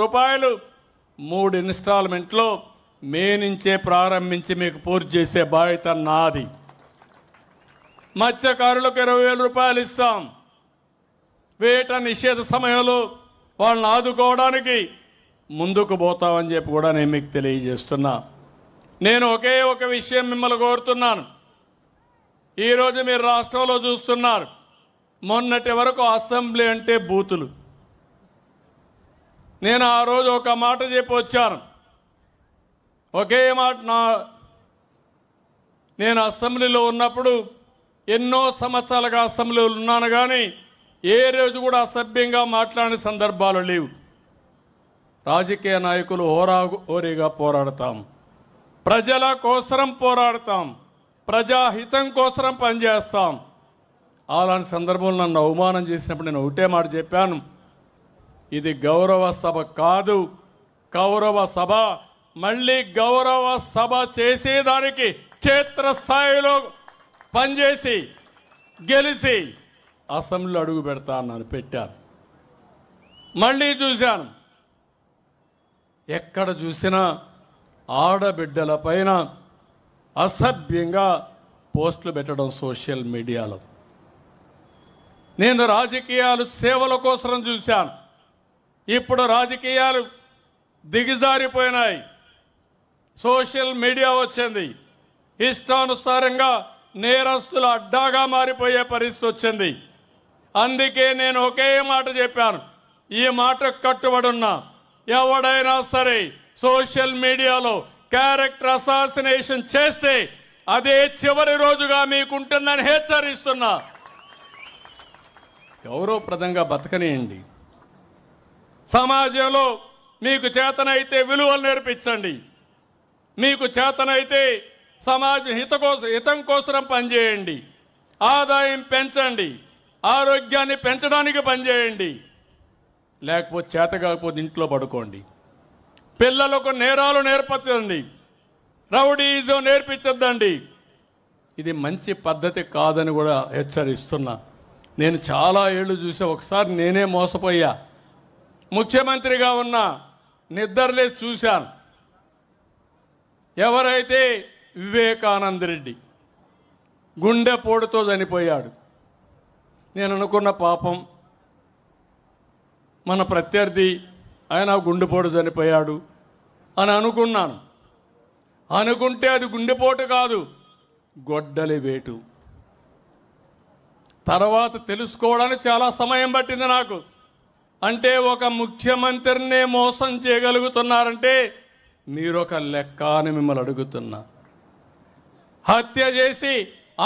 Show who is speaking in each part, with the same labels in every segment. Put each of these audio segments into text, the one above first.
Speaker 1: రూపాయలు 3 ఇన్స్టాల్మెంట్లో మే నుంచే ప్రారంభించి మీకు పూర్తి చేసే బాధ్యత నాది. మత్స్యకారులకు 20,000 రూపాయలు ఇస్తాం. వేట నిషేధ సమయంలో వాళ్ళని ఆదుకోవడానికి ముందుకు పోతామని చెప్పి కూడా నేను మీకు తెలియజేస్తున్నా. నేను ఒకే ఒక విషయం మిమ్మల్ని కోరుతున్నాను. ఈరోజు మీరు రాష్ట్రంలో చూస్తున్నారు, మొన్నటి వరకు అసెంబ్లీ అంటే బూతులు. నేను ఆ రోజు ఒక మాట చెప్పి వచ్చాను. ఒకే మాట, నేను అసెంబ్లీలో ఉన్నప్పుడు ఎన్నో సంవత్సరాలుగా అసెంబ్లీలో ఉన్నాను, కానీ ఏ రోజు కూడా అసభ్యంగా మాట్లాడిన సందర్భాలు లేవు. రాజకీయ నాయకులు హోరీగా పోరాడతాం, ప్రజల కోసరం పోరాడతాం, ప్రజాహితం కోసరం పనిచేస్తాం. అలాంటి సందర్భంలో నన్ను అవమానం చేసినప్పుడు నేను ఒకటే మాట చెప్పాను, ఇది గౌరవ సభ కాదు, కౌరవ సభ. మళ్ళీ గౌరవ సభ చేసేదానికి క్షేత్రస్థాయిలో పనిచేసి గెలిచి అసెంబ్లీలో అడుగు పెడతా అన్నాను, పెట్టాను. మళ్ళీ చూశాను, ఎక్కడ చూసినా ఆడబిడ్డల పైన అసభ్యంగా పోస్టులు పెట్టడం సోషల్ మీడియాలో. నేను రాజకీయాలు సేవల కోసం చూశాను. ఇప్పుడు రాజకీయాలు దిగజారిపోయినాయి. సోషల్ మీడియా వచ్చింది, ఇష్టానుసారంగా నేరస్తుల అడ్డాగా మారిపోయే పరిస్థితి వచ్చింది. అందుకే నేను ఒకే మాట చెప్పాను, ఈ మాటకు కట్టుబడి ఉన్నా. ఎవడైనా సరే సోషల్ మీడియాలో క్యారెక్టర్ అసాసినేషన్ చేస్తే అదే చివరి రోజుగా మీకుంటుందని హెచ్చరిస్తున్నా. గౌరవప్రదంగా బతకనియండి. సమాజంలో మీకు చేతనైతే విలువలు నేర్పించండి, మీకు చేతనైతే సమాజ హితం కోసం పనిచేయండి, ఆదాయం పెంచండి, ఆరోగ్యాన్ని పెంచడానికి పనిచేయండి. లేకపోతే చేత కాకపోతే ఇంట్లో పడుకోండి. పిల్లలకు నేరాలు నేర్పించండి, రౌడీజం నేర్పించద్దండి. ఇది మంచి పద్ధతి కాదని కూడా హెచ్చరిస్తున్నా. నేను చాలా ఏళ్ళు చూసా. ఒకసారి నేనే మోసపోయా. ముఖ్యమంత్రిగా ఉన్నా నిద్రలేసి చూశాను. ఎవరైతే వివేకానంద రెడ్డి గుండెపోటుతో చనిపోయాడు, నేను అనుకున్న పాపం మన ప్రత్యర్థి, ఆయన గుండెపోటు చనిపోయాడు అని అనుకున్నాను. అనుకుంటే అది గుండెపోటు కాదు, గొడ్డలి వేటు. తర్వాత తెలుసుకోవడానికి చాలా సమయం పట్టింది నాకు. అంటే ఒక ముఖ్యమంత్రినే మోసం చేయగలుగుతున్నారంటే మీరొక లెక్క అని మిమ్మల్ని అడుగుతున్నా. హత్య చేసి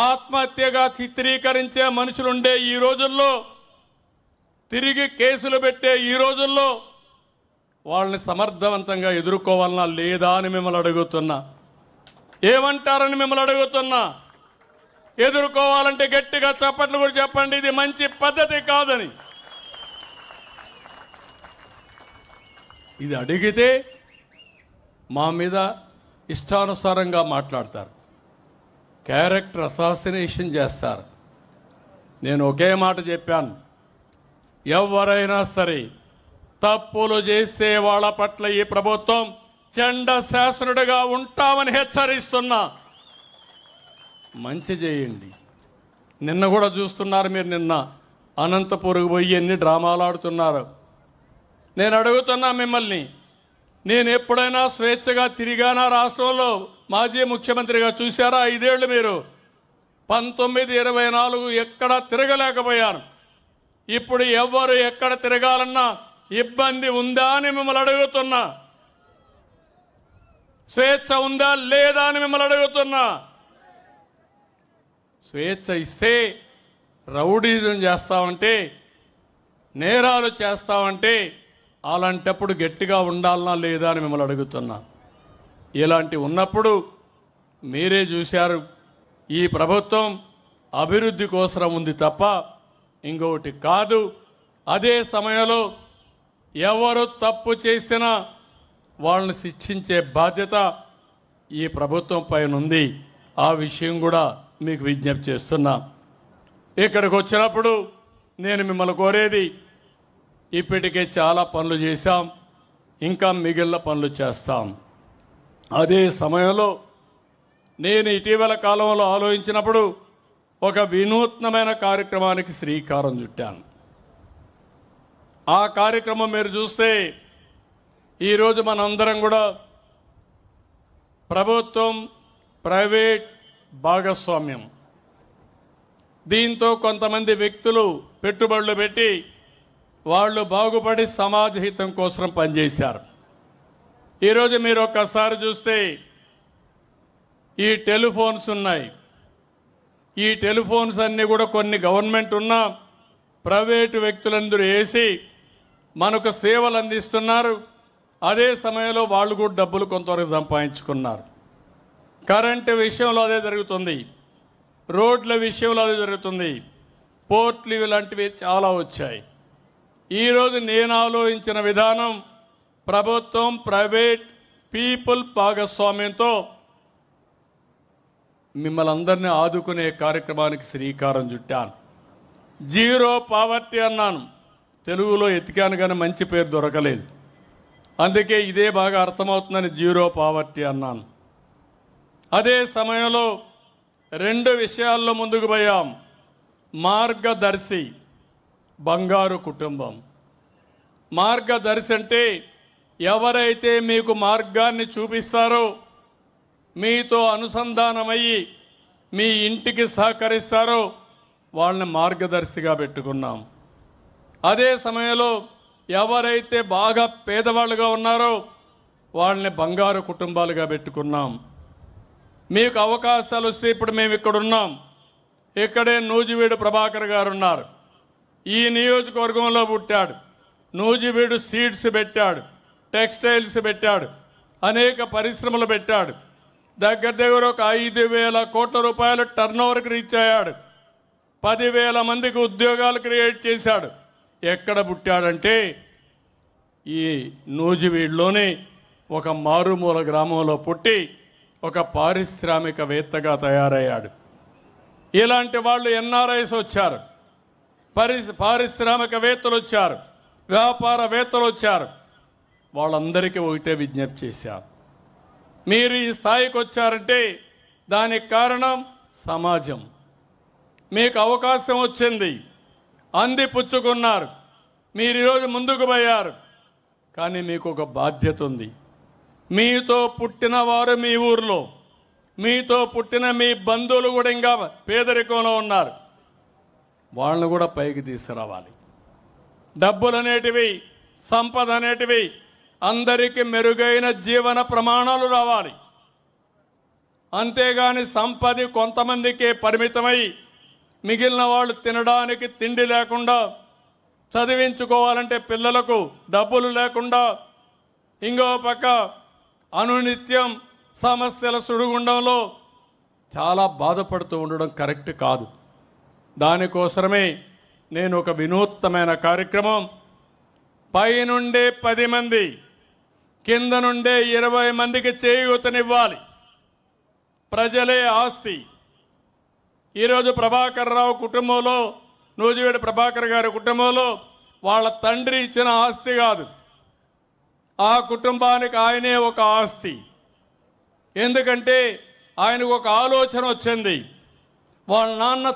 Speaker 1: ఆత్మహత్యగా చిత్రీకరించే మనుషులుండే ఈ రోజుల్లో, తిరిగి కేసులు పెట్టే ఈ రోజుల్లో వాళ్ళని సమర్థవంతంగా ఎదుర్కోవాలన్నా లేదా అని మిమ్మల్ని అడుగుతున్నా. ఏమంటారని మిమ్మల్ని అడుగుతున్నా. ఎదుర్కోవాలంటే గట్టిగా చప్పట్లు కూడా చెప్పండి, ఇది మంచి పద్ధతి కాదని. ఇది అడిగితే మా మీద ఇష్టానుసారంగా మాట్లాడతారు, క్యారెక్టర్ అసాసినేషన్ చేస్తారు. నేను ఒకే మాట చెప్పాను, ఎవరైనా సరే తప్పులు చేసే వాళ్ళ పట్ల ఈ ప్రభుత్వం చండ శాసనుడిగా ఉంటామని హెచ్చరిస్తున్నా. మంచి చేయండి. నిన్న కూడా చూస్తున్నారు మీరు, నిన్న అనంతపురం పోయి ఎన్ని డ్రామాలు ఆడుతున్నారు. నేను అడుగుతున్నా మిమ్మల్ని, నేను ఎప్పుడైనా స్వేచ్ఛగా తిరిగానా రాష్ట్రంలో? మాజీ ముఖ్యమంత్రిగా చూశారా 5 ఏళ్ళు మీరు? 1924 ఎక్కడ తిరగలేకపోయాను. ఇప్పుడు ఎవరు ఎక్కడ తిరగాలన్నా ఇబ్బంది ఉందా అని మిమ్మల్ని అడుగుతున్నా. స్వేచ్ఛ ఉందా లేదా అని మిమ్మల్ని అడుగుతున్నా. స్వేచ్ఛ ఇస్తే రౌడీజం చేస్తామంటే, నేరాలు చేస్తామంటే, అలాంటప్పుడు గట్టిగా ఉండాలనా లేదా అని మిమ్మల్ని అడుగుతున్నా. ఇలాంటి ఉన్నప్పుడు మీరే చూశారు, ఈ ప్రభుత్వం అభివృద్ధి కోసం ఉంది తప్ప ఇంకొకటి కాదు. అదే సమయంలో ఎవరు తప్పు చేసినా వాళ్ళని శిక్షించే బాధ్యత ఈ ప్రభుత్వం పైన ఉంది. ఆ విషయం కూడా మీకు విజ్ఞప్తి చేస్తున్నా. ఇక్కడికి వచ్చినప్పుడు నేను మిమ్మల్ని కోరేది, ఇప్పటికే చాలా పనులు చేశాం. ఇంకా మిగిలిన పనులు చేస్తాం. అదే సమయంలో నేను ఇటీవల కాలంలో ఆలోచించినప్పుడు ఒక వినూత్నమైన కార్యక్రమానికి శ్రీకారం చుట్టాను. ఆ కార్యక్రమం మీరు చూస్తే ఈరోజు మనందరం కూడా ప్రభుత్వం ప్రైవేట్ భాగస్వామ్యం, దీంతో కొంతమంది వ్యక్తులు పెట్టుబడులు పెట్టి వాళ్ళు బాగుపడి సమాజ హితం కోసం పనిచేశారు. ఈరోజు మీరు ఒక్కసారి చూస్తే ఈ టెలిఫోన్స్ ఉన్నాయి. ఈ టెలిఫోన్స్ అన్నీ కూడా కొన్ని గవర్నమెంట్ ఉన్న ప్రైవేటు వ్యక్తులందరూ వేసి మనకు సేవలు అందిస్తున్నారు. అదే సమయంలో వాళ్ళు కూడా డబ్బులు కొంతవరకు సంపాదించుకున్నారు. కరెంటు విషయంలో అదే జరుగుతుంది, రోడ్ల విషయంలో అదే జరుగుతుంది, పోర్ట్లు ఇలాంటివి చాలా వచ్చాయి. ఈరోజు నేను ఆలోచించిన విధానం ప్రభుత్వం ప్రైవేట్ పీపుల్ భాగస్వామ్యంతో మిమ్మల్ని అందరినీ ఆదుకునే కార్యక్రమానికి శ్రీకారం చుట్టాను. జీరో పావర్టీ అన్నాను, తెలుగులో ఎతికాను కానీ మంచి పేరు దొరకలేదు, అందుకే ఇదే బాగా అర్థమవుతుందని జీరో పావర్టీ అన్నాను. అదే సమయంలో 2 విషయాల్లో ముందుకు పోయాం. మార్గదర్శి, బంగారు కుటుంబం. మార్గదర్శి అంటే ఎవరైతే మీకు మార్గాన్ని చూపిస్తారో, మీతో అనుసంధానమయ్యి మీ ఇంటికి సహకరిస్తారో వాళ్ళని మార్గదర్శిగా పెట్టుకున్నాం. అదే సమయంలో ఎవరైతే బాగా పేదవాళ్ళుగా ఉన్నారో వాళ్ళని బంగారు కుటుంబాలుగా పెట్టుకున్నాం. మీకు అవకాశాలు వస్తే ఇప్పుడు మేము ఇక్కడ ఉన్నాం, ఇక్కడే నూజివీడు ప్రభాకర్ గారు ఉన్నారు. ఈ నియోజకవర్గంలో పుట్టాడు. నూజివీడు సీడ్స్ పెట్టాడు, టెక్స్టైల్స్ పెట్టాడు, అనేక పరిశ్రమలు పెట్టాడు. దగ్గర ఒక 5,000 కోట్ల రూపాయలు టర్నోవర్కి రీచ్ అయ్యాడు. 10,000 మందికి ఉద్యోగాలు క్రియేట్ చేశాడు. ఎక్కడ పుట్టాడంటే ఈ నూజివీడులోనే ఒక మారుమూల గ్రామంలో పుట్టి ఒక పారిశ్రామికవేత్తగా తయారయ్యాడు. ఇలాంటి వాళ్ళు ఎన్ఆర్ఐస్ వచ్చారు, పారిశ్రామికవేత్తలు వచ్చారు, వ్యాపారవేత్తలు వచ్చారు. వాళ్ళందరికీ ఒకటే విజ్ఞప్తి చేశారు, మీరు ఈ స్థాయికి వచ్చారంటే దానికి కారణం సమాజం. మీకు అవకాశం వచ్చింది, అందిపుచ్చుకున్నారు, మీరు ఈరోజు ముందుకు పోయారు. కానీ మీకు ఒక బాధ్యత ఉంది. మీతో పుట్టిన వారు మీ ఊర్లో, మీతో పుట్టిన మీ బంధువులు కూడా ఇంకా పేదరికంలో ఉన్నారు. వాళ్ళను కూడా పైకి తీసుకురావాలి. డబ్బులు అనేటివి, సంపద అనేటివి అందరికీ మెరుగైన జీవన ప్రమాణాలు రావాలి. అంతేగాని సంపద కొంతమందికే పరిమితమై మిగిలిన వాళ్ళు తినడానికి తిండి లేకుండా, చదివించుకోవాలంటే పిల్లలకు డబ్బులు లేకుండా, ఇంకో పక్క అనునిత్యం సమస్యల సుడిగుండంలో చాలా బాధపడుతూ ఉండడం కరెక్ట్ కాదు. దానికోసమే నేను ఒక వినూత్నమైన కార్యక్రమం, పైనుండే 10 మంది, కింద నుండే 20 మందికి చేయూతనివ్వాలి. ప్రజలే ఆస్తి. ఈరోజు ప్రభాకర్ రావు కుటుంబంలో, నూజివీడు ప్రభాకర్ గారి కుటుంబంలో వాళ్ళ తండ్రి ఇచ్చిన ఆస్తి కాదు, ఆ కుటుంబానికి ఆయనే ఒక ఆస్తి. ఎందుకంటే ఆయనకు ఒక ఆలోచన వచ్చింది, వాళ్ళ నాన్న